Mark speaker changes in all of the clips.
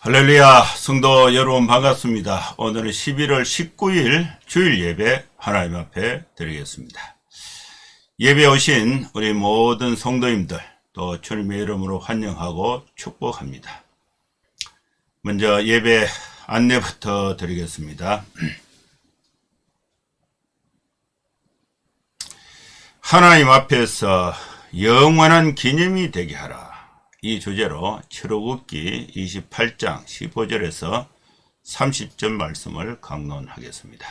Speaker 1: 할렐루야, 성도 여러분 반갑습니다. 오늘은 11월 19일 주일 예배 하나님 앞에 드리겠습니다. 예배 오신 우리 모든 성도님들 또 주님의 이름으로 환영하고 축복합니다. 먼저 예배 안내부터 드리겠습니다. 하나님 앞에서 영원한 기념이 되게 하라. 이 주제로 출애굽기 28장 15절에서 30절 말씀을 강론하겠습니다.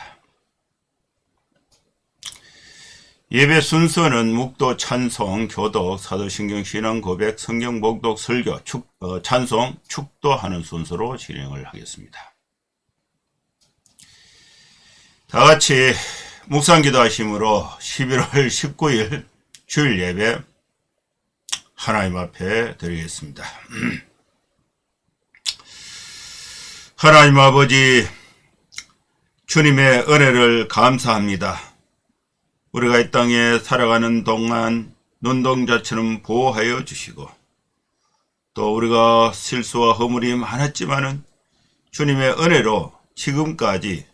Speaker 1: 예배 순서는 묵도, 찬송, 교독, 사도신경, 신앙, 고백, 성경 봉독, 설교, 찬송, 축도하는 순서로 진행을 하겠습니다. 다같이 묵상기도 하심으로 11월 19일 주일 예배 하나님 앞에 드리겠습니다. 하나님 아버지, 주님의 은혜를 감사합니다. 우리가 이 땅에 살아가는 동안 눈동자처럼 보호하여 주시고, 또 우리가 실수와 허물이 많았지만은 주님의 은혜로 지금까지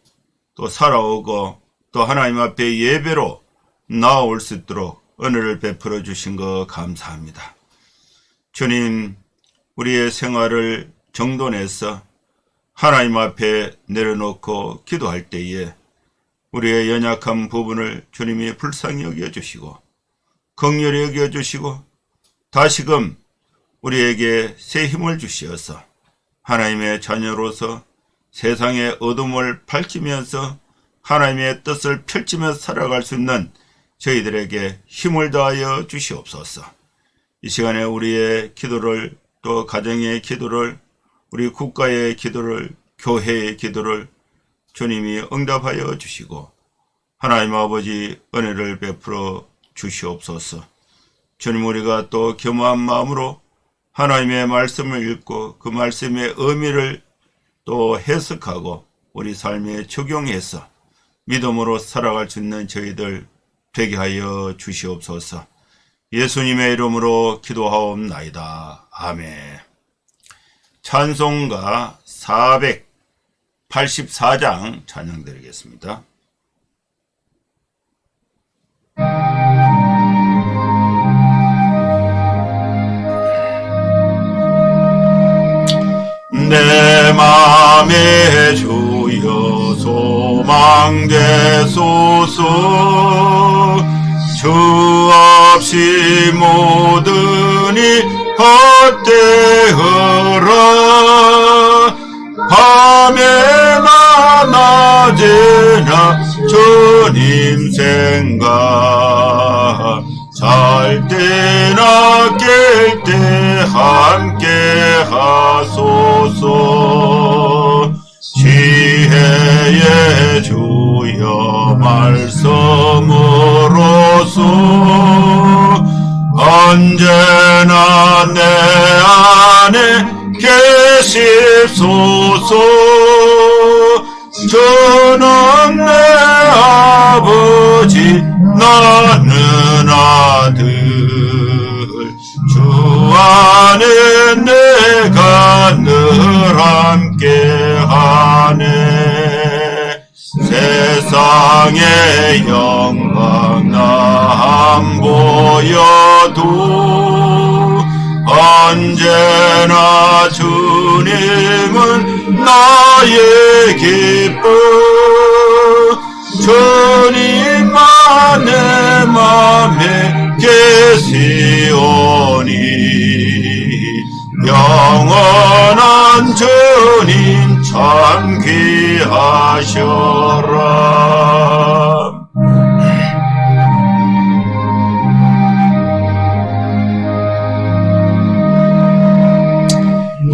Speaker 1: 또 살아오고 또 하나님 앞에 예배로 나아올 수 있도록 은혜를 베풀어 주신 것 감사합니다. 주님, 우리의 생활을 정돈해서 하나님 앞에 내려놓고 기도할 때에 우리의 연약한 부분을 주님이 불쌍히 여겨주시고 긍휼히 여겨주시고 다시금 우리에게 새 힘을 주시어서 하나님의 자녀로서 세상의 어둠을 밝히면서 하나님의 뜻을 펼치며 살아갈 수 있는 저희들에게 힘을 더하여 주시옵소서. 이 시간에 우리의 기도를, 또 가정의 기도를, 우리 국가의 기도를, 교회의 기도를 주님이 응답하여 주시고 하나님 아버지 은혜를 베풀어 주시옵소서. 주님, 우리가 또 겸허한 마음으로 하나님의 말씀을 읽고 그 말씀의 의미를 또 해석하고 우리 삶에 적용해서 믿음으로 살아갈 수 있는 저희들 되게 하여 주시옵소서. 예수님의 이름으로 기도하옵나이다. 아멘. 찬송가 484장 찬양 드리겠습니다. 내 맘에 주여 소망되소서. 주 없이 모든 이 헛되어라. 밤에나 낮에나 주님 생각, 잘 때나 깰 때 함께 하소서. 지혜의 주여 말씀으로서 언제나 내 안에 계십소서. 주는 내 아버지, 나는 아들. 주 안에 내가 늘 함께하네. 세상의 영광 나 안 보여도 언제나 주님은 나의 기쁨. 주님만 내 맘에 계시오니 영원한 주님 참 귀하셔라.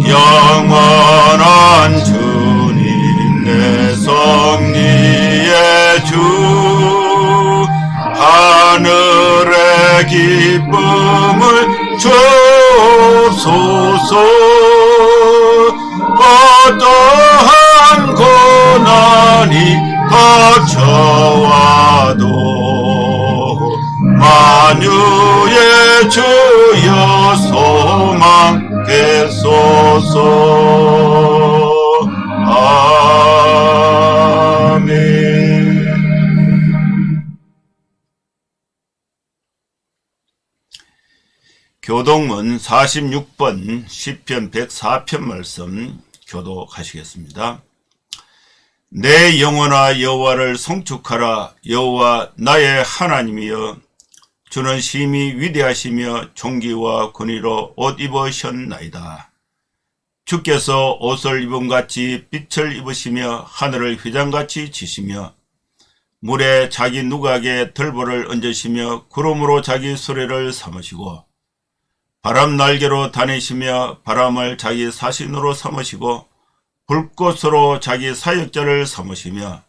Speaker 1: 영원한 주님 내 섭리의 주, 하늘의 기쁨을 주옵소서. 어떠한 고난이 닥쳐와도 만유의 주여 소망 되소서. 교독문 46번 시편 104편 말씀 교독하시겠습니다. 내 영혼아 여호와를 송축하라. 여호와 나의 하나님이여, 주는 심히 위대하시며 존귀와 권위로 옷 입으셨나이다. 주께서 옷을 입음같이 빛을 입으시며 하늘을 휘장같이 지시며 물에 자기 누각에 들보를 얹으시며 구름으로 자기 수레를 삼으시고 바람 날개로 다니시며 바람을 자기 사신으로 삼으시고 불꽃으로 자기 사역자를 삼으시며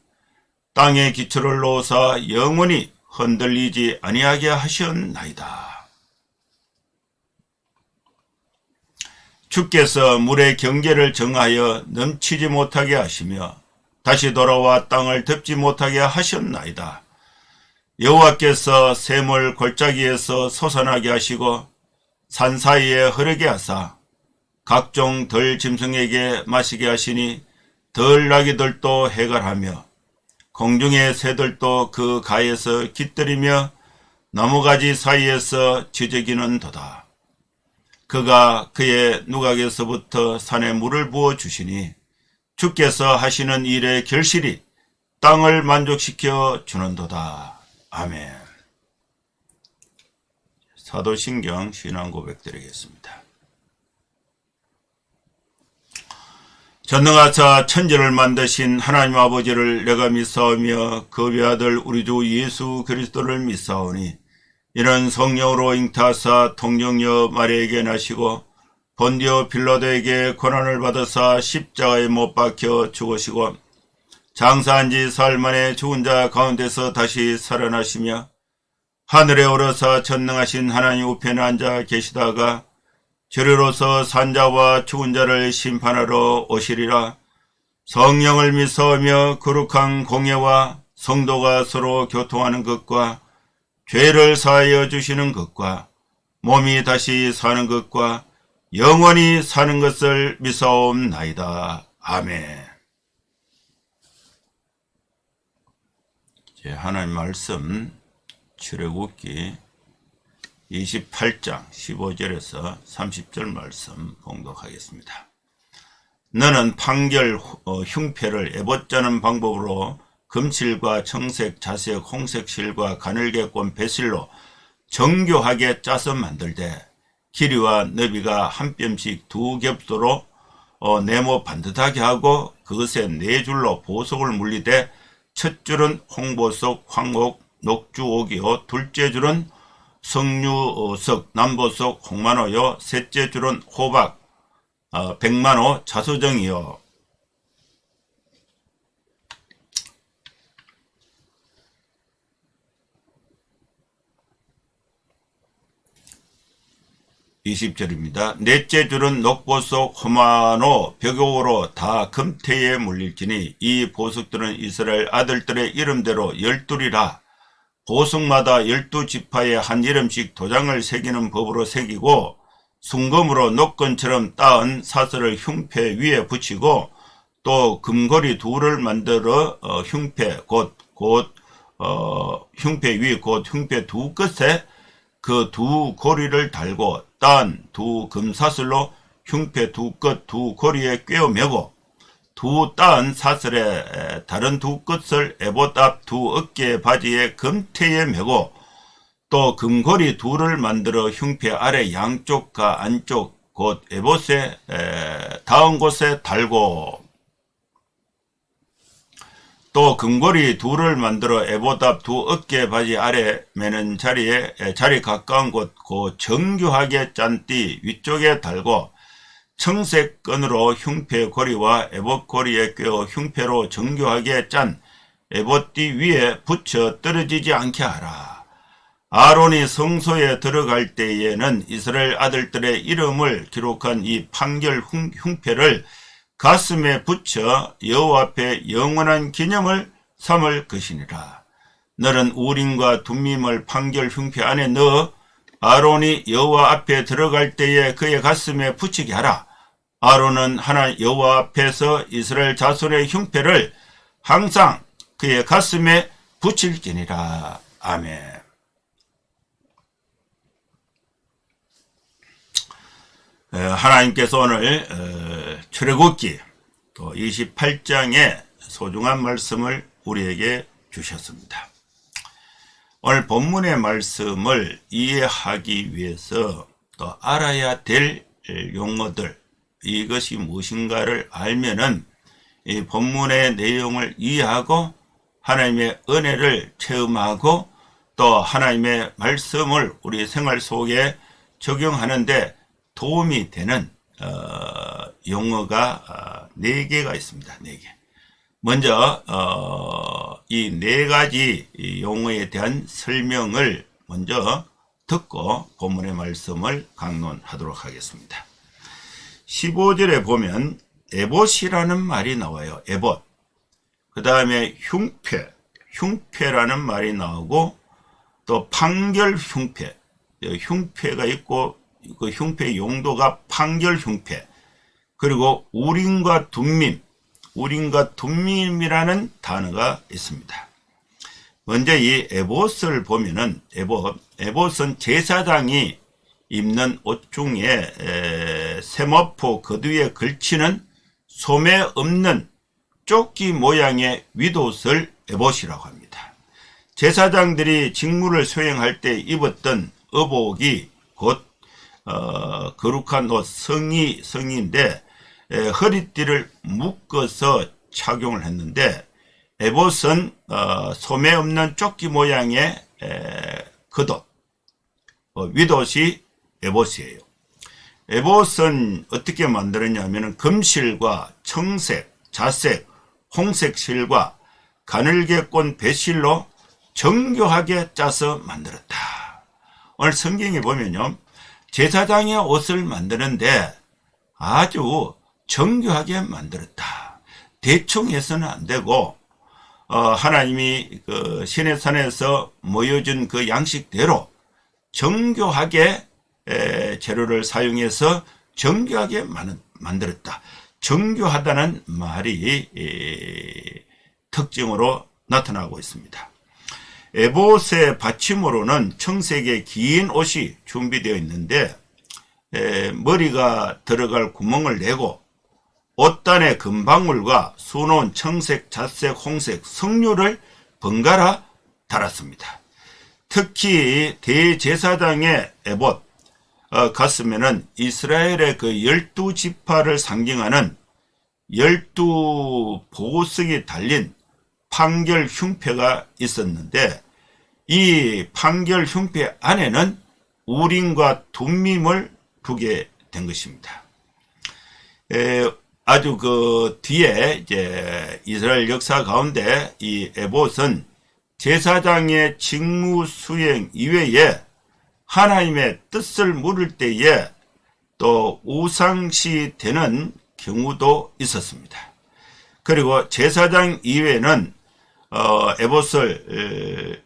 Speaker 1: 땅에 기초를 놓으사 영원히 흔들리지 아니하게 하셨나이다. 주께서 물의 경계를 정하여 넘치지 못하게 하시며 다시 돌아와 땅을 덮지 못하게 하셨나이다. 여호와께서 샘을 골짜기에서 솟아나게 하시고 산 사이에 흐르게 하사 각종 들 짐승에게 마시게 하시니 들 나귀들도 해갈하며 공중의 새들도 그 가에서 깃들이며 나무가지 사이에서 지저귀는도다. 그가 그의 누각에서부터 산에 물을 부어 주시니 주께서 하시는 일의 결실이 땅을 만족시켜 주는도다. 아멘. 사도신경 신앙 고백 드리겠습니다. 전능하사 천지를 만드신 하나님 아버지를 내가 믿사오며 그 외아들 우리 주 예수 그리스도를 믿사오니 이는 성령으로 잉타하사 통정녀 마리아에게 나시고 본디오 빌라도에게 고난을 받으사 십자가에 못 박혀 죽으시고 장사한 지 사흘 만에 죽은 자 가운데서 다시 살아나시며 하늘에 오르사 전능하신 하나님 우편에 앉아 계시다가 저리로서 산자와 죽은 자를 심판하러 오시리라. 성령을 믿사오며 거룩한 공예와 성도가 서로 교통하는 것과 죄를 사하여 주시는 것과 몸이 다시 사는 것과 영원히 사는 것을 믿사옵나이다. 아멘. 하나님 말씀 출애굽기 28장 15절에서 30절 말씀 봉독하겠습니다. 너는 판결 흉패를 에봇자는 방법으로 금실과 청색, 자색, 홍색 실과 가늘게꼰 배실로 정교하게 짜서 만들되 길이와 너비가 한 뼘씩 두 겹도로 네모 반듯하게 하고 그것에 네 줄로 보석을 물리되 첫 줄은 홍보석, 황옥, 녹주옥이요 둘째 줄은 석류석, 남보석, 홍만호요 셋째 줄은 호박, 백만호, 자소정이요. (20절입니다) 넷째 줄은 녹보석, 호마노, 벽옥으로 다 금태에 물릴지니 이 보석들은 이스라엘 아들들의 이름대로 12이라. 보석마다 12지파에 한 이름씩 도장을 새기는 법으로 새기고 순금으로 녹건처럼 따은 사슬을 흉패 위에 붙이고 또 금고리 둘을 만들어 흉패 흉패 위 곧 흉패 두 끝에 그 두 고리를 달고 따은 두 금사슬로 흉패 두 끝 두 고리에 꿰어 매고 두 따은 사슬의 다른 두 끝을 에봇 앞 두 어깨 바지에 금태에 매고 또 금고리 둘을 만들어 흉패 아래 양쪽과 안쪽 곧 에봇에 닿은 곳에 달고 또 금고리 둘을 만들어 에봇 앞 두 어깨 바지 아래 매는 자리에 자리 가까운 곳 그 정교하게 짠 띠 위쪽에 달고 청색 끈으로 흉패 고리와 에봇 고리에 꿰어 흉패로 정교하게 짠 에봇띠 위에 붙여 떨어지지 않게 하라. 아론이 성소에 들어갈 때에는 이스라엘 아들들의 이름을 기록한 이 판결 흉패를 가슴에 붙여 여호와 앞에 영원한 기념을 삼을 것이니라. 너는 우림과 둠밈을 판결 흉패 안에 넣어 아론이 여호와 앞에 들어갈 때에 그의 가슴에 붙이게 하라. 아론은 하나님 여호와 앞에서 이스라엘 자손의 흉패를 항상 그의 가슴에 붙일지니라. 아멘. 하나님께서 오늘 출애굽기 또 28장의 소중한 말씀을 우리에게 주셨습니다. 오늘 본문의 말씀을 이해하기 위해서 또 알아야 될 용어들, 이것이 무엇인가를 알면은 이 본문의 내용을 이해하고 하나님의 은혜를 체험하고 또 하나님의 말씀을 우리 생활 속에 적용하는데 도움이 되는 용어가 4개가 있습니다. 4개. 먼저 이 4가지 용어에 대한 설명을 먼저 듣고 본문의 말씀을 강론하도록 하겠습니다. 15절에 보면 에봇이라는 말이 나와요. 에봇. 그 다음에 흉패라는 말이 나오고 또 판결 흉패. 흉패가 있고 그 흉패 용도가 판결 흉패. 그리고 우림과 둠밈이라는 단어가 있습니다. 먼저 이 에봇을 보면은 에봇은 제사장이 입는 옷 중에 세마포 거두에 걸치는 소매 없는 조끼 모양의 윗옷을 에봇이라고 합니다. 제사장들이 직무를 수행할 때 입었던 의복이 곧 거룩한 옷 성의인데 허리띠를 묶어서 착용을 했는데 에봇은 소매 없는 조끼 모양의 겉옷, 윗옷이 에봇이에요. 에봇은 어떻게 만들었냐면 금실과 청색, 자색, 홍색 실과 가늘게 꼰 배실로 정교하게 짜서 만들었다. 오늘 성경에 보면요, 제사장의 옷을 만드는데 아주 정교하게 만들었다. 대충 해서는 안 되고 하나님이 그 시내산에서 모여준 그 양식대로 정교하게 재료를 사용해서 정교하게 만들었다. 정교하다는 말이 특징으로 나타나고 있습니다. 에봇의 받침으로는 청색의 긴 옷이 준비되어 있는데 머리가 들어갈 구멍을 내고 옷단의 금방울과 수놓은 청색, 자색, 홍색, 석류를 번갈아 달았습니다. 특히 대제사장의 에봇 가슴에는 이스라엘의 그 12지파를 상징하는 12보석이 달린 판결 흉패가 있었는데 이 판결 흉패 안에는 우림과 둠밈을 두게 된 것입니다. 아주 그 뒤에 이제 이스라엘 역사 가운데 이 에봇은 제사장의 직무 수행 이외에 하나님의 뜻을 물을 때에 또 우상시 되는 경우도 있었습니다. 그리고 제사장 이외에는 에봇을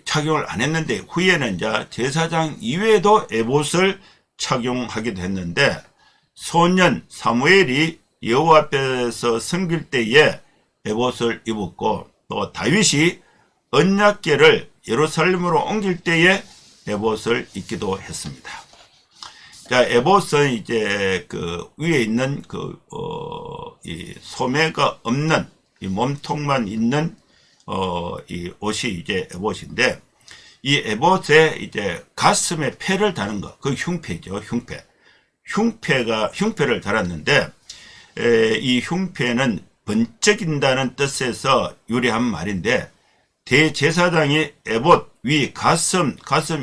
Speaker 1: 착용을 안 했는데 후에는 이제 제사장 이외에도 에봇을 착용하기도 했는데 소년 사무엘이 여호와 앞에서 섬길 때에 에봇을 입었고 또 다윗이 언약궤를 예루살렘으로 옮길 때에 에봇을 입기도 했습니다. 자, 에봇은 이제 그 위에 있는 이 소매가 없는 이 몸통만 있는 이 옷이 이제 에봇인데 이 에봇에 이제 가슴에 패를 다는 거, 그 흉패죠, 흉패를 달았는데 이 흉패는 번쩍인다는 뜻에서 유래한 말인데 대제사장이 에봇 위 가슴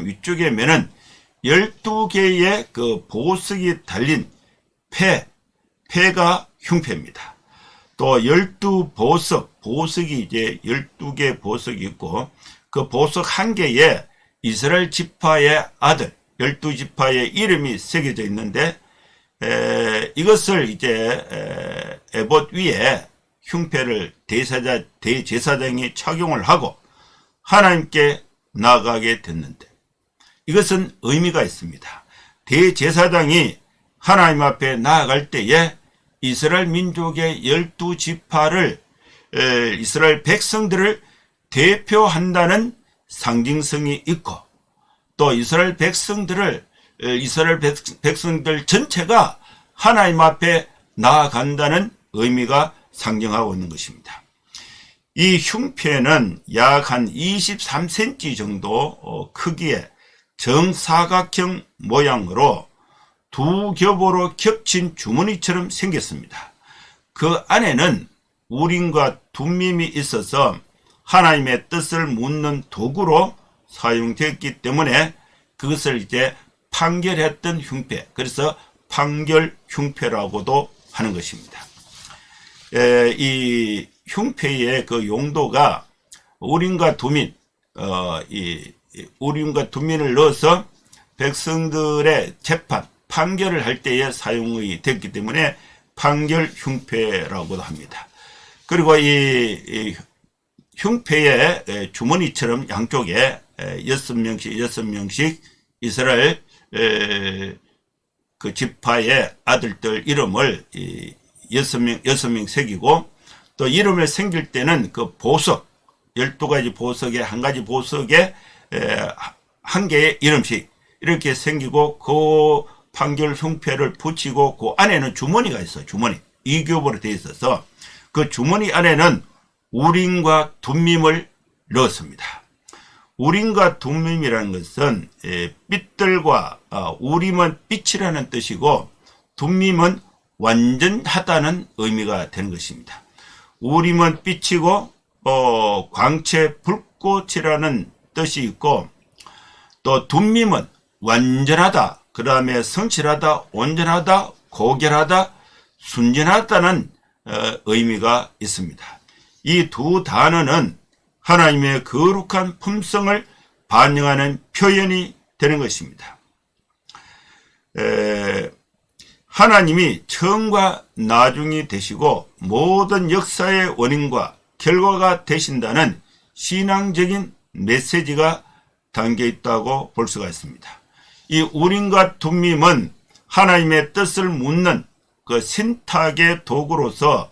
Speaker 1: 위쪽에 매는 12개의 그 보석이 달린 패가 흉패입니다. 또 12보석이 이제 12개 보석이 있고 그 보석 한 개에 이스라엘 지파의 아들 12지파의 이름이 새겨져 있는데 이것을 이제 에봇 위에 흉패를 대제사장이 착용을 하고 하나님께 나아가게 됐는데 이것은 의미가 있습니다. 대제사장이 하나님 앞에 나아갈 때에 이스라엘 민족의 12지파를 이스라엘 백성들을 대표한다는 상징성이 있고 또 이스라엘 백성들을 이스라엘 백성들 전체가 하나님 앞에 나아간다는 의미가 상징하고 있는 것입니다. 이 흉패는 약 한 23cm 정도 크기의 정사각형 모양으로 두 겹으로 겹친 주머니처럼 생겼습니다. 그 안에는 우림과 둠밈이 있어서 하나님의 뜻을 묻는 도구로 사용되었기 때문에 그것을 이제 판결했던 흉패, 그래서 판결 흉패라고도 하는 것입니다. 이 흉패의 그 용도가 우림과 둠민, 우림과 둠민을 넣어서 백성들의 재판, 판결을 할 때에 사용이 됐기 때문에 판결 흉패라고도 합니다. 그리고 이 흉패의 주머니처럼 양쪽에 6명씩 이스라엘 그 지파의 아들들 이름을 6명 새기고, 또 이름을 새길 때는 그 보석, 12가지 보석에 한 가지 보석에 한 개의 이름씩 이렇게 생기고, 그 판결 흉패를 붙이고 그 안에는 주머니가 있어요. 주머니. 2겹으로 되어 있어서 그 주머니 안에는 우림과 둠밈을 넣었습니다. 우림과 둠밈이라는 것은 빛들과 우림은 빛이라는 뜻이고 둠밈은 완전하다는 의미가 되는 것입니다. 우림은 빛이고 광채 불꽃이라는 뜻이 있고, 또 둠밈은 완전하다, 그 다음에 성실하다, 온전하다, 고결하다, 순진하다는 의미가 있습니다. 이 두 단어는 하나님의 거룩한 품성을 반영하는 표현이 되는 것입니다. 하나님이 처음과 나중이 되시고 모든 역사의 원인과 결과가 되신다는 신앙적인 메시지가 담겨 있다고 볼 수가 있습니다. 이 우림과 둠밈은 하나님의 뜻을 묻는 그 신탁의 도구로서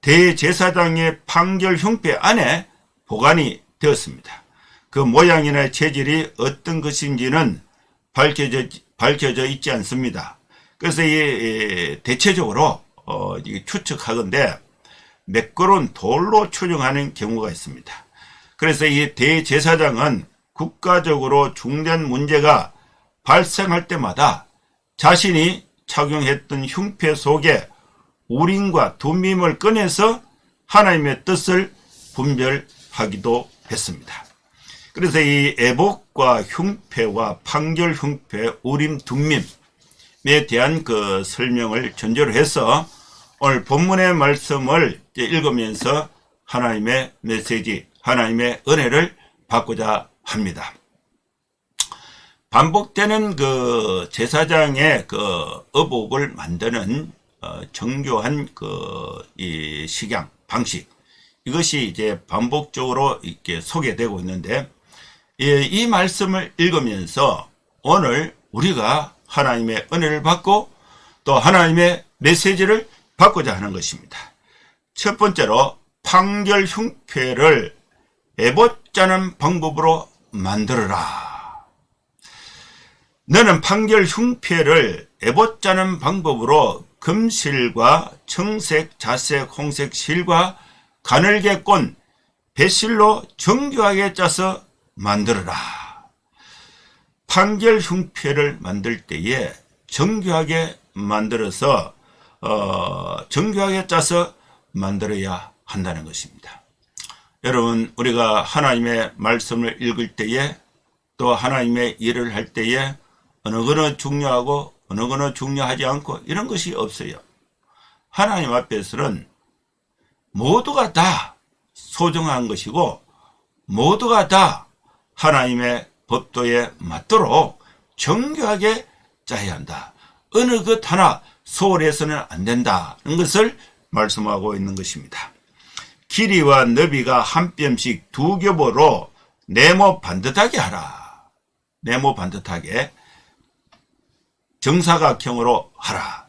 Speaker 1: 대제사장의 판결 흉패 안에 보관이 되었습니다. 그 모양이나 재질이 어떤 것인지는 밝혀져 있지 않습니다. 그래서 대체적으로 추측하건대 매끄러운 돌로 추정하는 경우가 있습니다. 그래서 이 대제사장은 국가적으로 중대한 문제가 발생할 때마다 자신이 착용했던 흉패 속에 우림과 둠밈을 꺼내서 하나님의 뜻을 분별하기도 했습니다. 그래서 이 에봇과 흉패와 판결 흉패, 우림, 둠밈에 대한 그 설명을 전제로 해서 오늘 본문의 말씀을 읽으면서 하나님의 메시지, 하나님의 은혜를 받고자 합니다. 반복되는 그 제사장의 그 의복을 만드는 정교한 이 식양 방식, 이것이 이제 반복적으로 이렇게 소개되고 있는데, 이 말씀을 읽으면서 오늘 우리가 하나님의 은혜를 받고 또 하나님의 메시지를 받고자 하는 것입니다. 첫 번째로 판결 흉패를 에봇 짜는 방법으로 만들어라. 너는 판결 흉패를 에봇 짜는 방법으로 금실과 청색, 자색, 홍색 실과 가늘게 꼰 배실로 정교하게 짜서 만들어라. 판결 흉패를 만들 때에 정교하게 만들어서 정교하게 짜서 만들어야 한다는 것입니다. 여러분, 우리가 하나님의 말씀을 읽을 때에 또 하나님의 일을 할 때에 어느 거는 중요하고 어느 거는 중요하지 않고 이런 것이 없어요. 하나님 앞에서는 모두가 다 소중한 것이고 모두가 다 하나님의 법도에 맞도록 정교하게 짜야 한다. 어느 것 하나 소홀해서는 안 된다는 것을 말씀하고 있는 것입니다. 길이와 너비가 한 뼘씩 두 겹으로 네모 반듯하게 하라. 네모 반듯하게 정사각형으로 하라.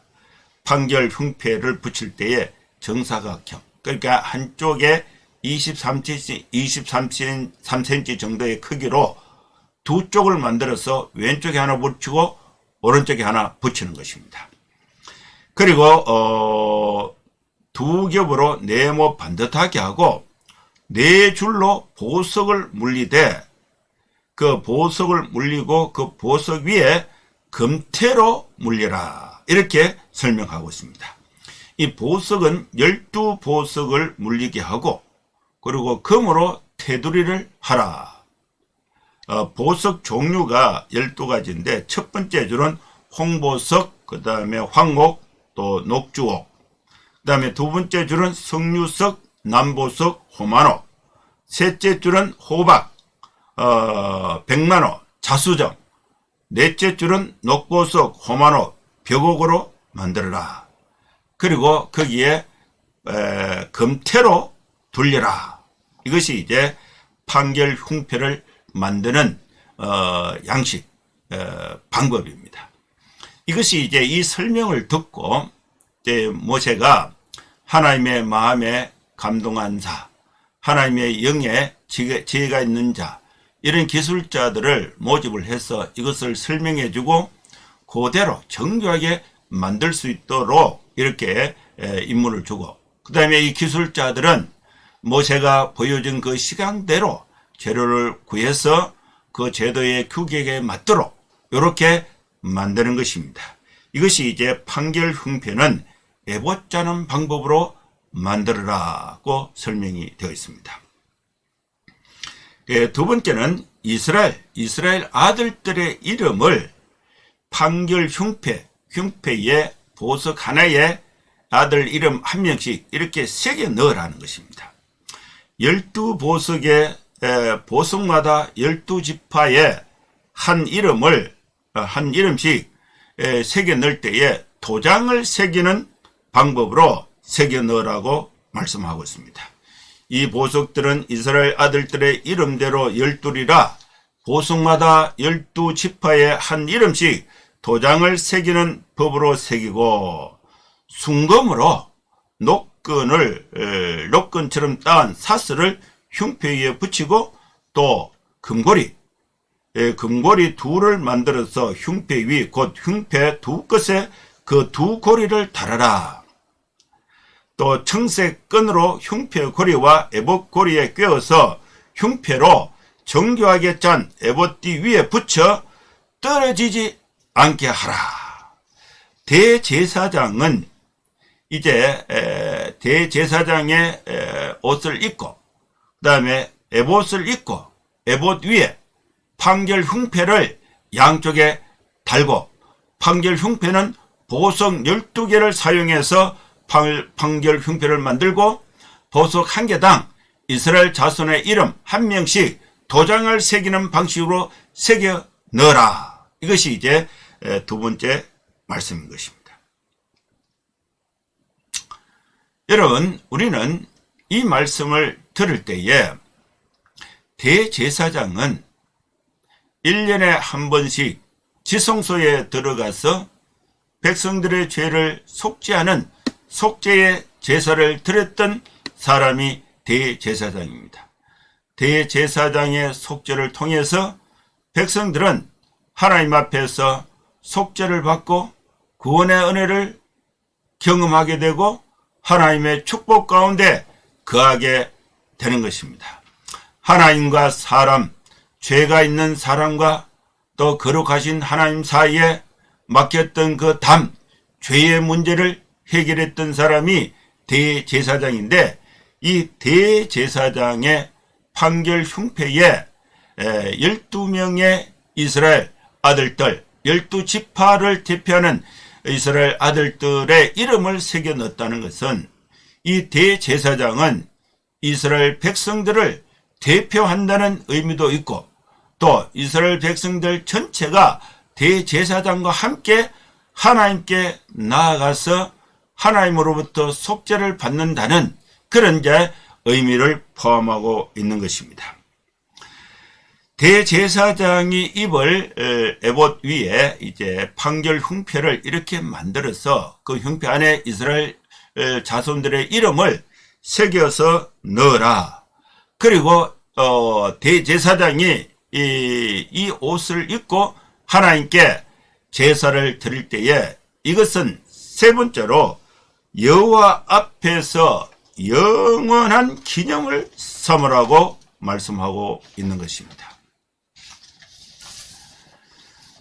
Speaker 1: 판결 흉패를 붙일 때에 정사각형, 그러니까 한쪽에 23cm 정도의 크기로 두 쪽을 만들어서 왼쪽에 하나 붙이고 오른쪽에 하나 붙이는 것입니다. 그리고 두 겹으로 네모 반듯하게 하고 네 줄로 보석을 물리되 그 보석을 물리고 그 보석 위에 금태로 물려라, 이렇게 설명하고 있습니다. 이 보석은 12보석을 물리게 하고 그리고 금으로 테두리를 하라. 보석 종류가 12가지인데 첫 번째 줄은 홍보석, 그 다음에 황옥, 또 녹주옥, 그 다음에 두 번째 줄은 석류석, 남보석, 호만옥, 셋째 줄은 호박, 백만옥, 자수정, 넷째 줄은 녹보석, 호만옥, 벽옥으로 만들어라. 그리고 거기에 금태로 둘려라. 이것이 이제 판결 흉패를 만드는 양식 방법입니다. 이것이 이제 이 설명을 듣고 이제 모세가 하나님의 마음에 감동한 자, 하나님의 영에 지혜가 있는 자, 이런 기술자들을 모집을 해서 이것을 설명해 주고 그대로 정교하게 만들 수 있도록 이렇게 임무를 주고, 그 다음에 이 기술자들은 모세가 보여준 그 시간대로 재료를 구해서 그 제도의 규격에 맞도록 이렇게 만드는 것입니다. 이것이 이제 판결 흉패는 에봇 짜는 방법으로 만들어라고 설명이 되어 있습니다. 두 번째는 이스라엘 아들들의 이름을 판결 흉패에 보석 하나에 아들 이름 한 명씩 이렇게 새겨 넣으라는 것입니다. 12보석에 보석마다 12지파에 한 이름씩 새겨 넣을 때에 도장을 새기는 방법으로 새겨 넣으라고 말씀하고 있습니다. 이 보석들은 이스라엘 아들들의 이름대로 12이라 보석마다 12지파에 한 이름씩 도장을 새기는 법으로 새기고, 순금으로 녹건처럼 따은 사슬을 흉패 위에 붙이고, 또 금고리 둘을 만들어서 흉패 위 곧 흉패 두 끝에 그 두 고리를 달아라. 또 청색 끈으로 흉패 고리와 에봇 고리에 꿰어서 흉패로 정교하게 짠 에봇띠 위에 붙여 떨어지지 않게 하라. 대제사장은 이제 대제사장의 옷을 입고 그 다음에 에봇을 입고 에봇 위에 판결 흉패를 양쪽에 달고, 판결 흉패는 보석 12개를 사용해서 판결 흉패를 만들고 보석 1개당 이스라엘 자손의 이름 한 명씩 도장을 새기는 방식으로 새겨 넣어라. 이것이 이제 두 번째 말씀인 것입니다. 여러분, 우리는 이 말씀을 들을 때에 대제사장은 1년에 한 번씩 지성소에 들어가서 백성들의 죄를 속죄하는 속죄의 제사를 드렸던 사람이 대제사장입니다. 대제사장의 속죄를 통해서 백성들은 하나님 앞에서 속죄를 받고 구원의 은혜를 경험하게 되고 하나님의 축복 가운데 거하게 되는 것입니다. 하나님과 사람, 죄가 있는 사람과 또 거룩하신 하나님 사이에 막혔던 그 죄의 문제를 해결했던 사람이 대제사장인데, 이 대제사장의 판결 흉패에 12명의 이스라엘 아들들, 12지파를 대표하는 이스라엘 아들들의 이름을 새겨 넣었다는 것은, 이 대제사장은 이스라엘 백성들을 대표한다는 의미도 있고, 또 이스라엘 백성들 전체가 대제사장과 함께 하나님께 나아가서 하나님으로부터 속죄를 받는다는 그런 의미를 포함하고 있는 것입니다. 대제사장이 입을 에봇 위에 이제 판결 흉패를 이렇게 만들어서 그 흉패 안에 이스라엘 자손들의 이름을 새겨서 넣어라. 그리고 대제사장이 이 옷을 입고 하나님께 제사를 드릴 때에 이것은 세 번째로 여호와 앞에서 영원한 기념을 삼으라고 말씀하고 있는 것입니다.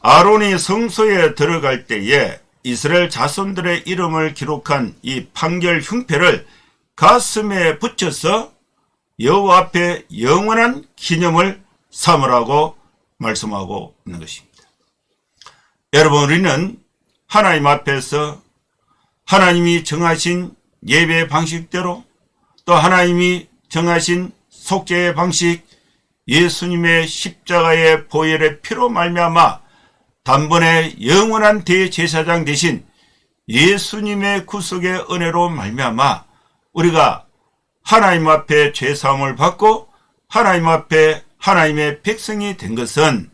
Speaker 1: 아론이 성소에 들어갈 때에 이스라엘 자손들의 이름을 기록한 이 판결 흉패를 가슴에 붙여서 여호와 앞에 영원한 기념을 삼으라고 말씀하고 있는 것입니다. 여러분, 우리는 하나님 앞에서 하나님이 정하신 예배 방식대로 또 하나님이 정하신 속죄의 방식, 예수님의 십자가의 보혈의 피로 말미암아 단번에 영원한 대제사장 되신 예수님의 구속의 은혜로 말미암아 우리가 하나님 앞에 죄사함을 받고 하나님 앞에 하나님의 백성이 된 것은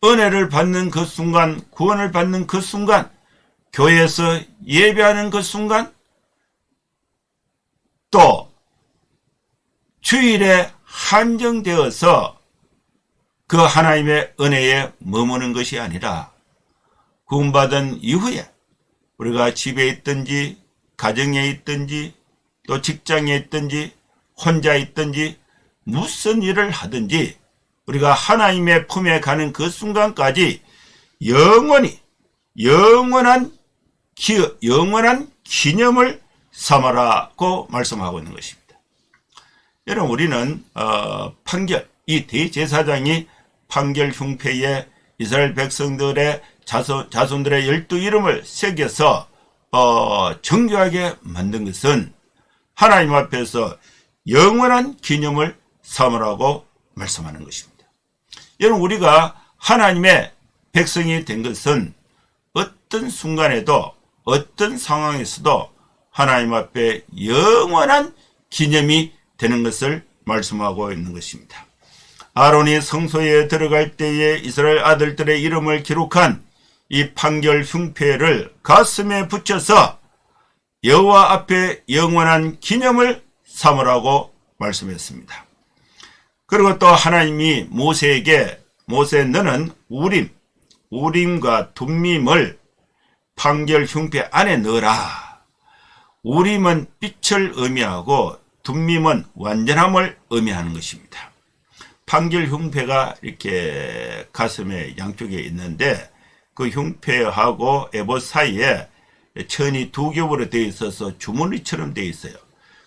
Speaker 1: 은혜를 받는 그 순간, 구원을 받는 그 순간, 교회에서 예배하는 그 순간, 또 주일에 한정되어서 그 하나님의 은혜에 머무는 것이 아니라 구원받은 이후에 우리가 집에 있든지 가정에 있든지 또 직장에 있든지 혼자 있든지 무슨 일을 하든지 우리가 하나님의 품에 가는 그 순간까지 영원한 기념을 삼아라고 말씀하고 있는 것입니다. 여러분, 우리는 판결, 이 대제사장이 판결 흉패에 이스라엘 백성들의 자손들의 12 이름을 새겨서 정교하게 만든 것은 하나님 앞에서 영원한 기념을 삼으라고 말씀하는 것입니다. 여러분, 우리가 하나님의 백성이 된 것은 어떤 순간에도 어떤 상황에서도 하나님 앞에 영원한 기념이 되는 것을 말씀하고 있는 것입니다. 아론이 성소에 들어갈 때에 이스라엘 아들들의 이름을 기록한 이 판결 흉패를 가슴에 붙여서 여호와 앞에 영원한 기념을 삼으라고 말씀했습니다. 그리고 또 하나님이 모세에게 모세 너는 우림과 둠밈을 판결 흉패 안에 넣어라. 우림은 빛을 의미하고 둠밈은 완전함을 의미하는 것입니다. 판결 흉패가 이렇게 가슴에 양쪽에 있는데 그 흉패하고 에봇 사이에 천이 두 겹으로 되어 있어서 주머니처럼 되어 있어요.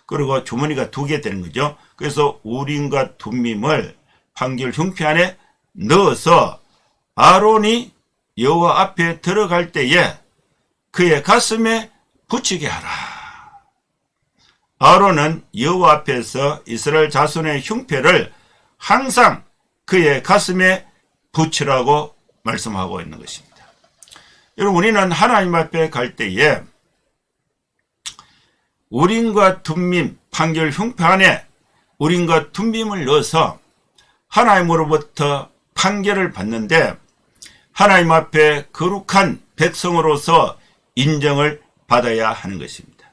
Speaker 1: 그리고 주머니가 두 개 되는 거죠. 그래서 우림과 둠밈을 판결 흉패 안에 넣어서 아론이 여호와 앞에 들어갈 때에 그의 가슴에 붙이게 하라. 아론은 여호와 앞에서 이스라엘 자손의 흉패를 항상 그의 가슴에 붙이라고 말씀하고 있는 것입니다. 여러분, 우리는 하나님 앞에 갈 때에 우림과 둠밈, 판결 흉패 안에 우림과 둠밈을 넣어서 하나님으로부터 판결을 받는데 하나님 앞에 거룩한 백성으로서 인정을 받아야 하는 것입니다.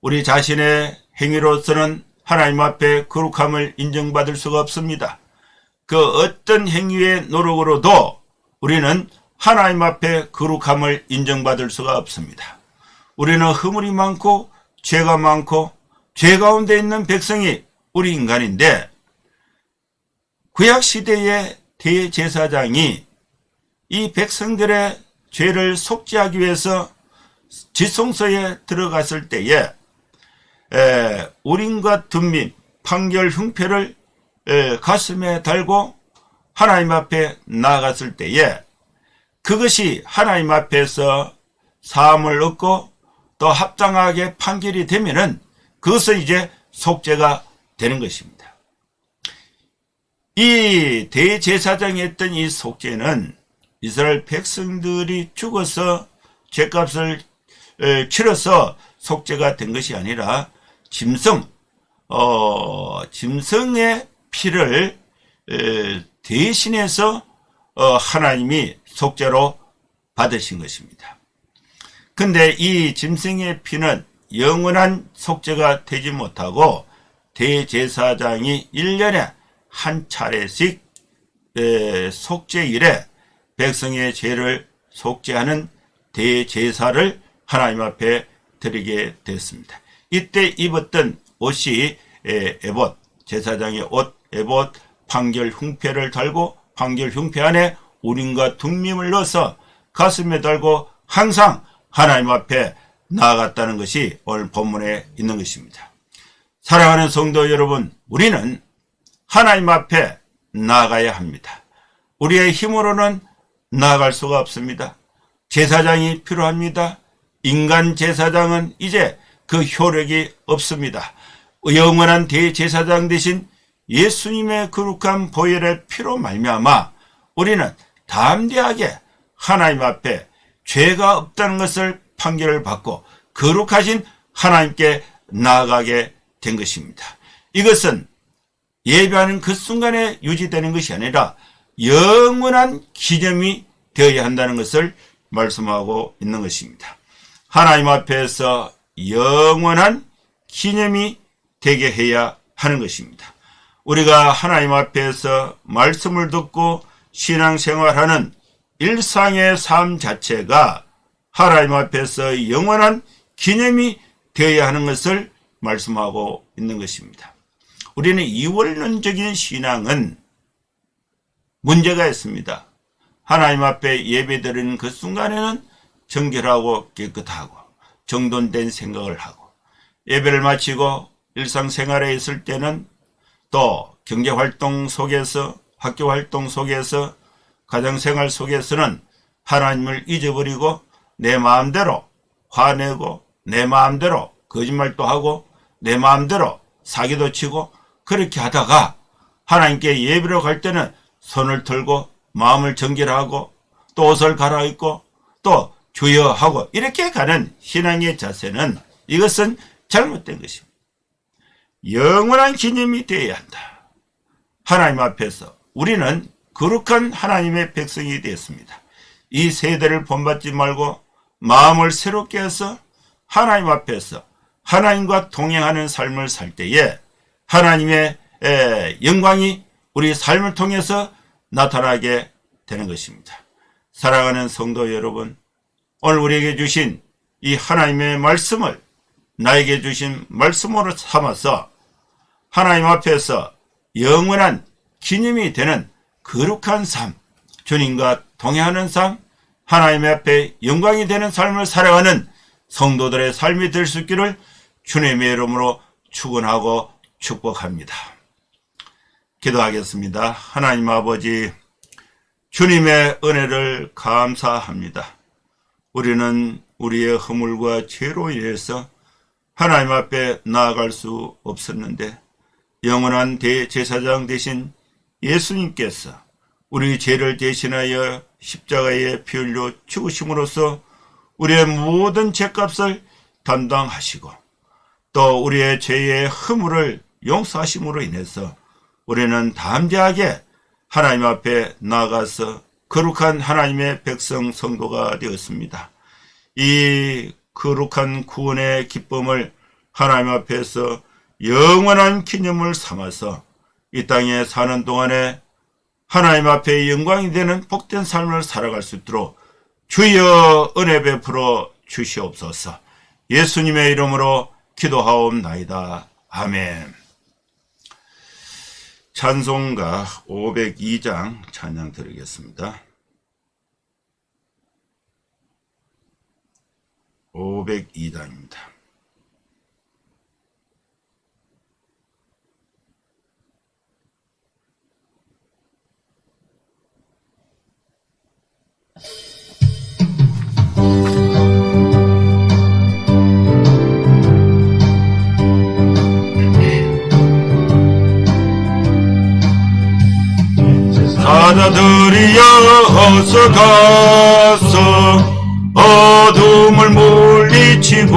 Speaker 1: 우리 자신의 행위로서는 하나님 앞에 거룩함을 인정받을 수가 없습니다. 그 어떤 행위의 노력으로도 우리는 하나님 앞에 거룩함을 인정받을 수가 없습니다. 우리는 허물이 많고 죄가 많고 죄 가운데 있는 백성이 우리 인간인데 구약시대의 대제사장이 이 백성들의 죄를 속죄하기 위해서 지성소에 들어갔을 때에 우림과 둠밈, 판결 흉패를 가슴에 달고 하나님 앞에 나아갔을 때에 그것이 하나님 앞에서 사함을 얻고 또 합당하게 판결이 되면은 그것은 이제 속죄가 되는 것입니다. 이 대제사장이 했던 이 속죄는 이스라엘 백성들이 죽어서 죄값을 치러서 속죄가 된 것이 아니라 짐승의 피를 대신해서 하나님이 속죄로 받으신 것입니다. 근데 이 짐승의 피는 영원한 속죄가 되지 못하고 대제사장이 1년에 한 차례씩 속죄일에 백성의 죄를 속죄하는 대제사를 하나님 앞에 드리게 됐습니다. 이때 입었던 옷이 에봇, 제사장의 옷, 에봇, 판결 흉패를 달고 판결 흉패 안에 우림과 둠밈을 넣어서 가슴에 달고 항상 하나님 앞에 나아갔다는 것이 오늘 본문에 있는 것입니다. 사랑하는 성도 여러분, 우리는 하나님 앞에 나아가야 합니다. 우리의 힘으로는 나아갈 수가 없습니다. 제사장이 필요합니다. 인간 제사장은 이제 그 효력이 없습니다. 영원한 대제사장 대신 예수님의 거룩한 보혈의 피로 말미암아 우리는 담대하게 하나님 앞에 죄가 없다는 것을 판결을 받고 거룩하신 하나님께 나아가게 된 것입니다. 이것은 예배하는 그 순간에 유지되는 것이 아니라 영원한 기념이 되어야 한다는 것을 말씀하고 있는 것입니다. 하나님 앞에서 영원한 기념이 되게 해야 하는 것입니다. 우리가 하나님 앞에서 말씀을 듣고 신앙생활하는 일상의 삶 자체가 하나님 앞에서 영원한 기념이 되어야 하는 것을 말씀하고 있는 것입니다. 우리는 이원론적인 신앙은 문제가 있습니다. 하나님 앞에 예배드리는 그 순간에는 정결하고 깨끗하고 정돈된 생각을 하고, 예배를 마치고 일상생활에 있을 때는 또 경제활동 속에서, 학교활동 속에서, 가정생활 속에서는 하나님을 잊어버리고 내 마음대로 화내고 내 마음대로 거짓말도 하고 내 마음대로 사기도 치고, 그렇게 하다가 하나님께 예배로 갈 때는 손을 들고 마음을 정결하고 또 옷을 갈아입고 또 주여 하고 이렇게 가는 신앙의 자세는, 이것은 잘못된 것입니다. 영원한 기념이 되어야 한다. 하나님 앞에서 우리는 거룩한 하나님의 백성이 되었습니다. 이 세대를 본받지 말고 마음을 새롭게 해서 하나님 앞에서 하나님과 동행하는 삶을 살 때에 하나님의 영광이 우리 삶을 통해서 나타나게 되는 것입니다. 사랑하는 성도 여러분, 오늘 우리에게 주신 이 하나님의 말씀을 나에게 주신 말씀으로 삼아서 하나님 앞에서 영원한 기념이 되는 거룩한 삶, 주님과 동행하는 삶, 하나님 앞에 영광이 되는 삶을 살아가는 성도들의 삶이 될 수 있기를 주님의 이름으로 축원하고 축복합니다. 기도하겠습니다. 하나님 아버지, 주님의 은혜를 감사합니다. 우리는 우리의 허물과 죄로 인해서 하나님 앞에 나아갈 수 없었는데, 영원한 대제사장 되신 예수님께서 우리 죄를 대신하여 십자가에 피 흘려 죽으심으로써 우리의 모든 죄값을 담당하시고 또 우리의 죄의 허물을 용서하심으로 인해서 우리는 담대하게 하나님 앞에 나아가서 거룩한 하나님의 백성 성도가 되었습니다. 이 거룩한 구원의 기쁨을 하나님 앞에서 영원한 기념을 삼아서 이 땅에 사는 동안에 하나님 앞에 영광이 되는 복된 삶을 살아갈 수 있도록 주여 은혜 베풀어 주시옵소서. 예수님의 이름으로 기도하옵나이다. 아멘. 찬송가 502장 찬양 드리겠습니다. 502장입니다. 사자들이여 어서 가서 어둠을 물리치고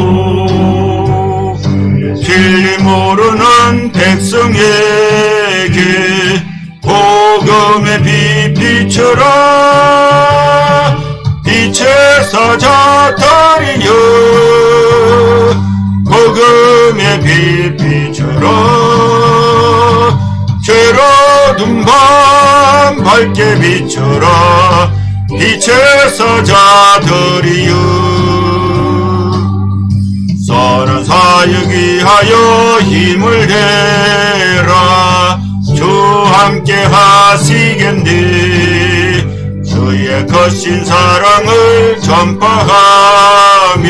Speaker 1: 진리 모르는 백성에게 복음의 빛 비춰라. 빛의 사자들이여 복음의 빛 비춰라. 죄로 둔 밤 밝게 비춰라. 빛의 사자들이여 선한 사역 위하여 힘을 내라 주 함께 하시겠네 주의 거신 사랑을 전파하며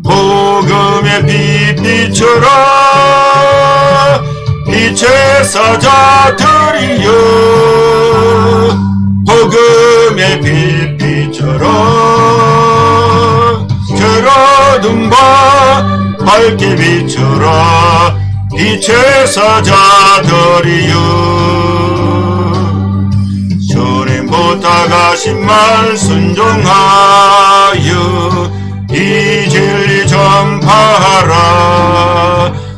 Speaker 1: 복음의 빛 비춰라 빛의 사자들이여 복음의 빛 비춰라 저러둔 바 밝게 비춰라 빛의 사자들이여 주님 부탁하신 말 순종하여 이 진리 전파하라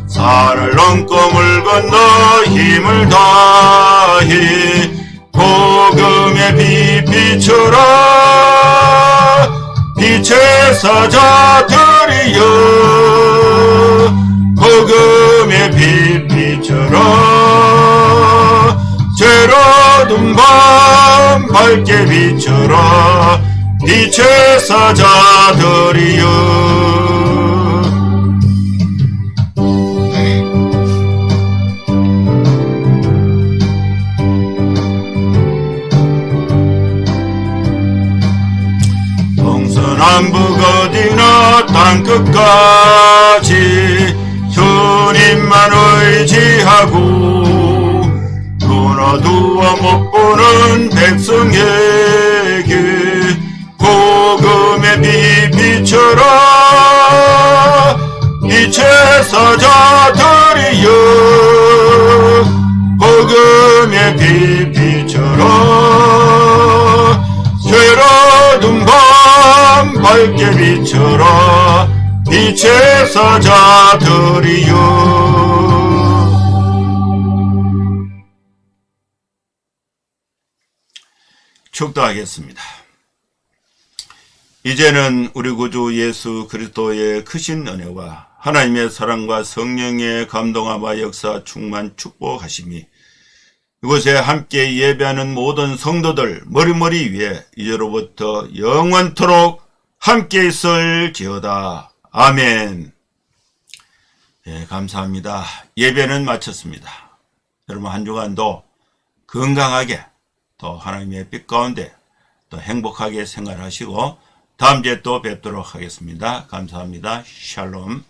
Speaker 1: 산을 넘고 물 건너 힘을 다해 복음의 빛 비춰라 빛의 사자들이여 복음의 빛 비춰라 죄로둔 밤 밝게 비춰라 빛의 사자들이여 남북 어디나 땅끝까지 주님만 의지하고 눈 어두워 못 보는 백성에게 복음의 빛 비춰라 빛의 사자들이여 복음의 빛 비춰라 죄로둔 밤 밝게 비춰라 빛의 사자들이여 축도하겠습니다. 이제는 우리 구주 예수 그리스도의 크신 은혜와 하나님의 사랑과 성령의 감동하와 역사 충만 축복하심이 이곳에 함께 예배하는 모든 성도들 머리머리 위에 이제로부터 영원토록 함께 있을지어다. 아멘. 예, 감사합니다. 예배는 마쳤습니다. 여러분 한 주간도 건강하게 또 하나님의 빛 가운데 또 행복하게 생활하시고 다음 주에 또 뵙도록 하겠습니다. 감사합니다. 샬롬.